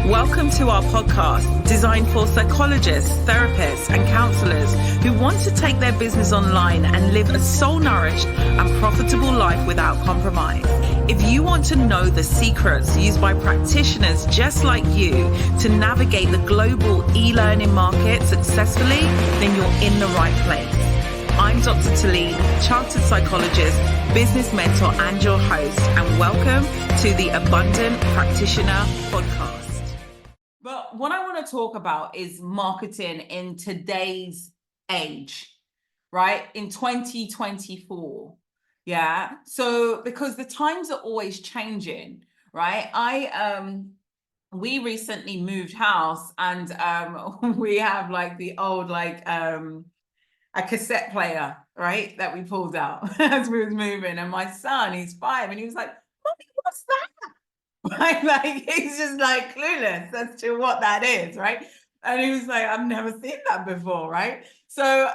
Welcome to our podcast, designed for psychologists, therapists, and counsellors who want to take their business online and live a soul-nourished and profitable life without compromise. If you want to know the secrets used by practitioners just like you to navigate the global e-learning market successfully, then you're in the right place. I'm Dr. Tilean, chartered psychologist, business mentor, and your host, and welcome to the Abundant Practitioner Podcast. But what I want to talk about is marketing in today's age, right? In 2024. Yeah. So because the times are always changing, right? We recently moved house, and we have like the old a cassette player, right? That we pulled out as we was moving. And my son, he's 5, and he was like, "Mommy, what's that?" Right? Like, he's just like clueless as to what that is, right? And he was like, "I've never seen that before," right? So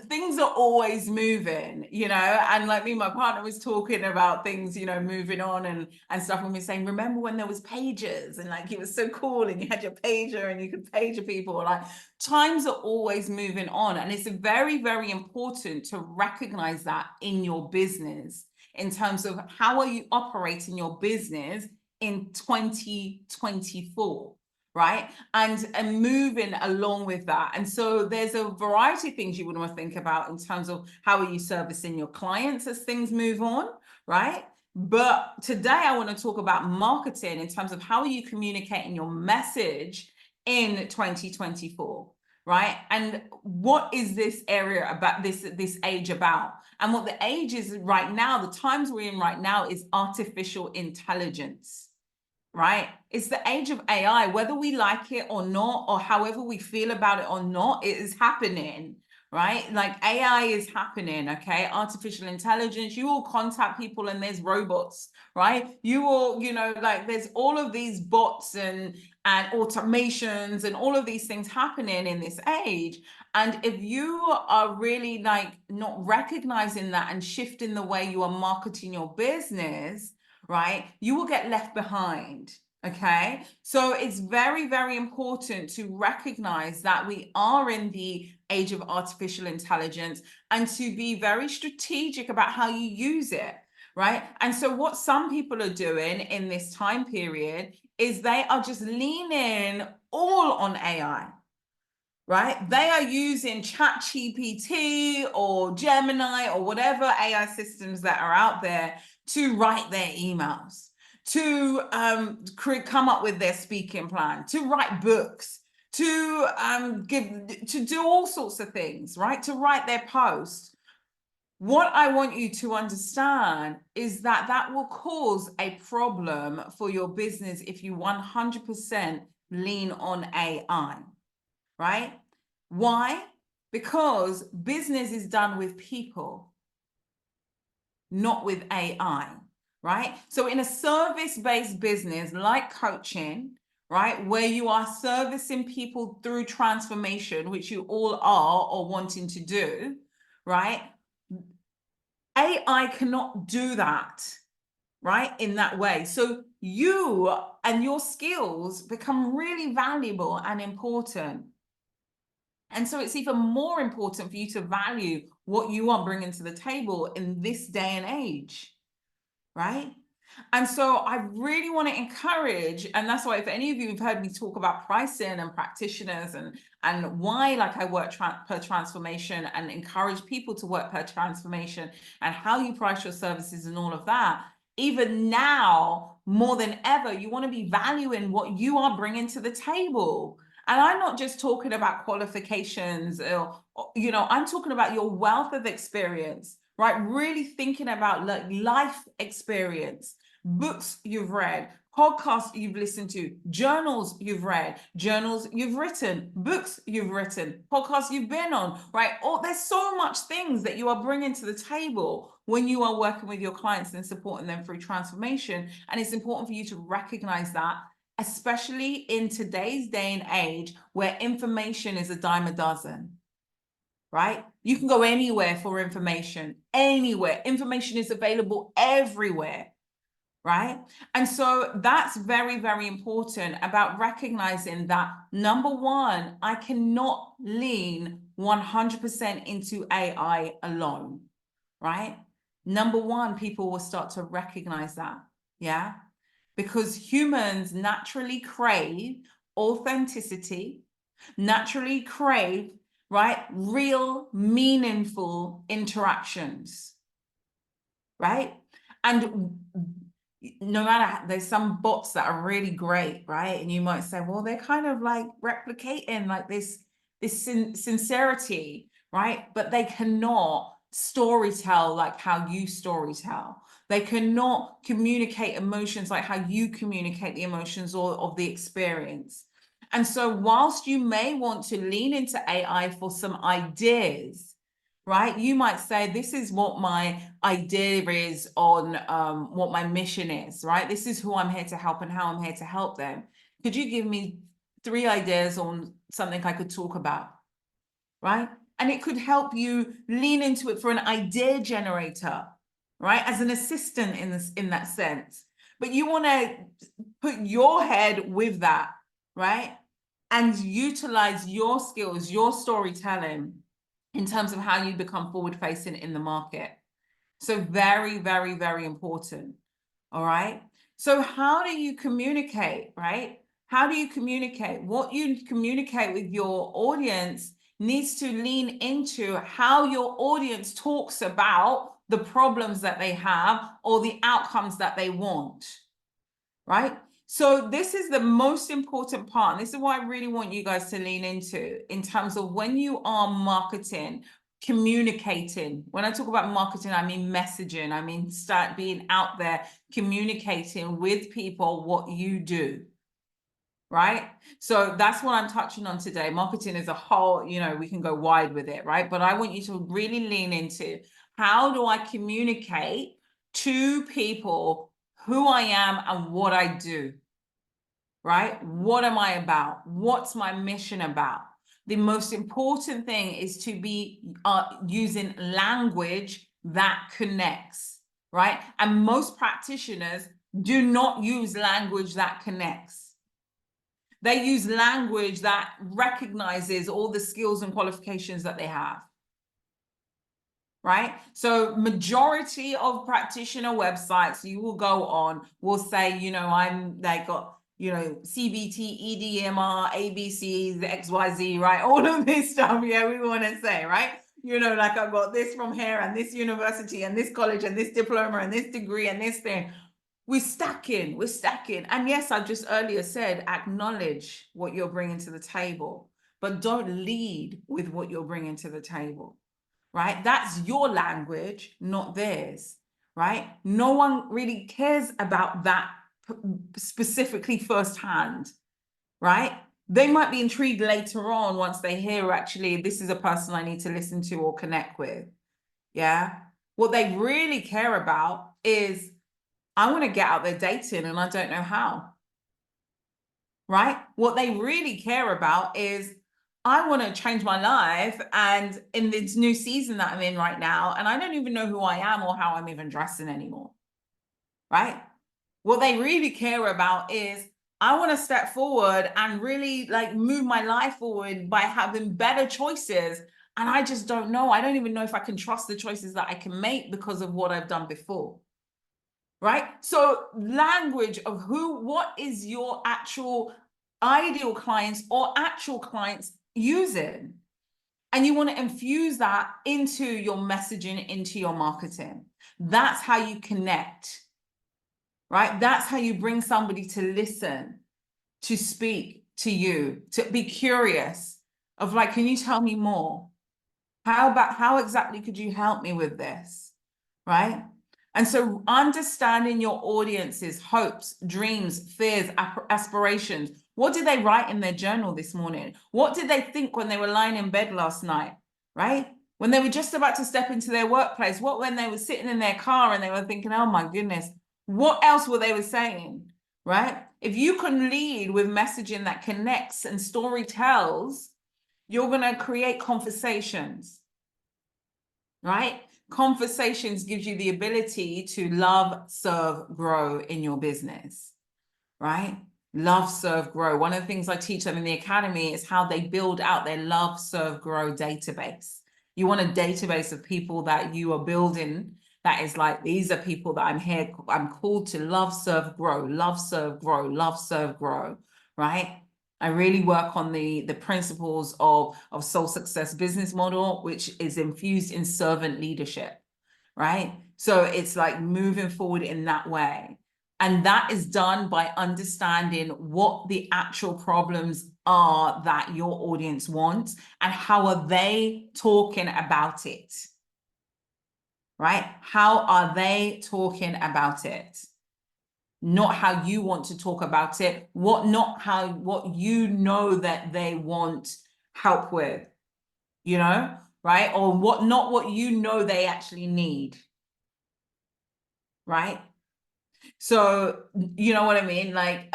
things are always moving, and like me, my partner was talking about things, moving on and stuff, and we were saying, remember when there was pagers, and like it was so cool, and you had your pager and you could pager people. Like, times are always moving on, and it's very, very important to recognize that in your business, in terms of how are you operating your business in 2024, right? And moving along with that. And so there's a variety of things you would want to think about in terms of how are you servicing your clients as things move on, right? But today I want to talk about marketing in terms of how are you communicating your message in 2024, right? And what is this area about, this age about? And what the age is right now, the times we're in right now, is artificial intelligence, right? It's the age of AI, whether we like it or not, or however we feel about it or not, it is happening, right? Like, AI is happening, okay? Artificial intelligence, you will contact people and there's robots, right? You will, there's all of these bots and automations and all of these things happening in this age. And if you are really not recognizing that and shifting the way you are marketing your business, right, you will get left behind. Okay, so it's very, very important to recognize that we are in the age of artificial intelligence, and to be very strategic about how you use it, right? And so what some people are doing in this time period is they are just leaning all on AI, right? They are using ChatGPT or Gemini or whatever AI systems that are out there to write their emails, to come up with their speaking plan, to write books, to do all sorts of things, right? To write their posts. What I want you to understand is that that will cause a problem for your business if you 100% lean on AI, right? Why? Because business is done with people, not with AI, right? So in a service-based business like coaching, right, where you are servicing people through transformation, which you all are or wanting to do, right? AI cannot do that, right, in that way. So you and your skills become really valuable and important. And so it's even more important for you to value what you are bringing to the table in this day and age, right? And so I really want to encourage, and that's why if any of you have heard me talk about pricing and practitioners and why I work per transformation and encourage people to work per transformation and how you price your services and all of that, even now more than ever, you want to be valuing what you are bringing to the table. And I'm not just talking about qualifications, I'm talking about your wealth of experience, right? Really thinking about life experience, books you've read, podcasts you've listened to, journals you've read, journals you've written, books you've written, podcasts you've been on, right? There's so much things that you are bringing to the table when you are working with your clients and supporting them through transformation. And it's important for you to recognize that, especially in today's day and age where information is a dime a dozen, right? You can go anywhere for information, anywhere. Information is available everywhere, right? And so that's very, very important about recognizing that, number one, I cannot lean 100% into AI alone, right? Number one, people will start to recognize that, yeah? Because humans naturally crave authenticity, naturally crave, right, real, meaningful interactions, right? And no matter, there's some bots that are really great, right? And you might say, well, they're kind of like replicating like this sincerity, right? But they cannot storytell like how you storytell. They cannot communicate emotions like how you communicate the emotions or of the experience. And so whilst you may want to lean into AI for some ideas, right? You might say, this is what my idea is on what my mission is, right? This is who I'm here to help and how I'm here to help them. Could you give me 3 ideas on something I could talk about, right? And it could help you lean into it for an idea generator, right? As an assistant in that sense. But you want to put your head with that, right? And utilize your skills, your storytelling in terms of how you become forward facing in the market. So very, very, very important. All right. So how do you communicate, right? How do you communicate? What you communicate with your audience needs to lean into how your audience talks about the problems that they have or the outcomes that they want, right? So this is the most important part. This is what I really want you guys to lean into in terms of when you are marketing, communicating. When I talk about marketing, I mean messaging. I mean, start being out there, communicating with people what you do, right? So that's what I'm touching on today. Marketing is a whole, we can go wide with it, right? But I want you to really lean into, how do I communicate to people who I am and what I do, right? What am I about? What's my mission about? The most important thing is to be using language that connects, right? And most practitioners do not use language that connects. They use language that recognizes all the skills and qualifications that they have, right? So majority of practitioner websites you will go on will say, they got, CBT, EDMR, ABC, the XYZ, right? All of this stuff, yeah, we want to say, right? Like I've got this from here and this university and this college and this diploma and this degree and this thing. We're stacking. And yes, I just earlier said, acknowledge what you're bringing to the table, but don't lead with what you're bringing to the table, right? That's your language, not theirs, right? No one really cares about that specifically firsthand, right? They might be intrigued later on once they hear, actually, this is a person I need to listen to or connect with, yeah? What they really care about is, I want to get out there dating and I don't know how, right? What they really care about is, I want to change my life and in this new season that I'm in right now, and I don't even know who I am or how I'm even dressing anymore, right? What they really care about is, I want to step forward and really like move my life forward by having better choices. And I just don't know. I don't even know if I can trust the choices that I can make because of what I've done before. Right? So language of what is your actual ideal clients or actual clients using? And you want to infuse that into your messaging, into your marketing. That's how you connect, right? That's how you bring somebody to listen, to speak to you, to be curious of like, can you tell me more? How exactly could you help me with this? Right? And so understanding your audience's hopes, dreams, fears, aspirations. What did they write in their journal this morning? What did they think when they were lying in bed last night, right? When they were just about to step into their workplace, when they were sitting in their car and they were thinking, oh my goodness, what else were they saying, right? If you can lead with messaging that connects and story tells, you're going to create conversations, right? conversations gives you the ability to love, serve, grow in your business, right? Love, serve, grow. One of the things I teach them in the academy is how they build out their love, serve, grow database. You want a database of people that you are building that is like, these are people that I'm called to love, serve, grow, love, serve, grow, love, serve, grow, right? I really work on the principles of soul success business model, which is infused in servant leadership, right? So it's like moving forward in that way. And that is done by understanding what the actual problems are that your audience wants and how are they talking about it, right? How are they talking about it? Not how you want to talk about it, what you know that they want help with, you know, right? Or not what you know they actually need, right? So, you know what I mean? Like,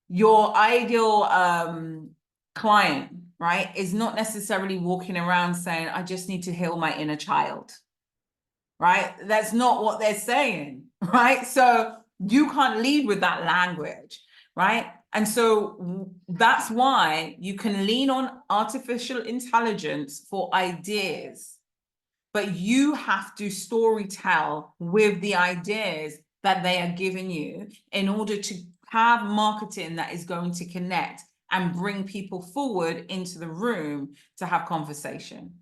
your ideal client, right, is not necessarily walking around saying, I just need to heal my inner child, right? That's not what they're saying, right? So you can't lead with that language, right? And so that's why you can lean on artificial intelligence for ideas, but you have to story tell with the ideas that they are giving you in order to have marketing that is going to connect and bring people forward into the room to have conversation.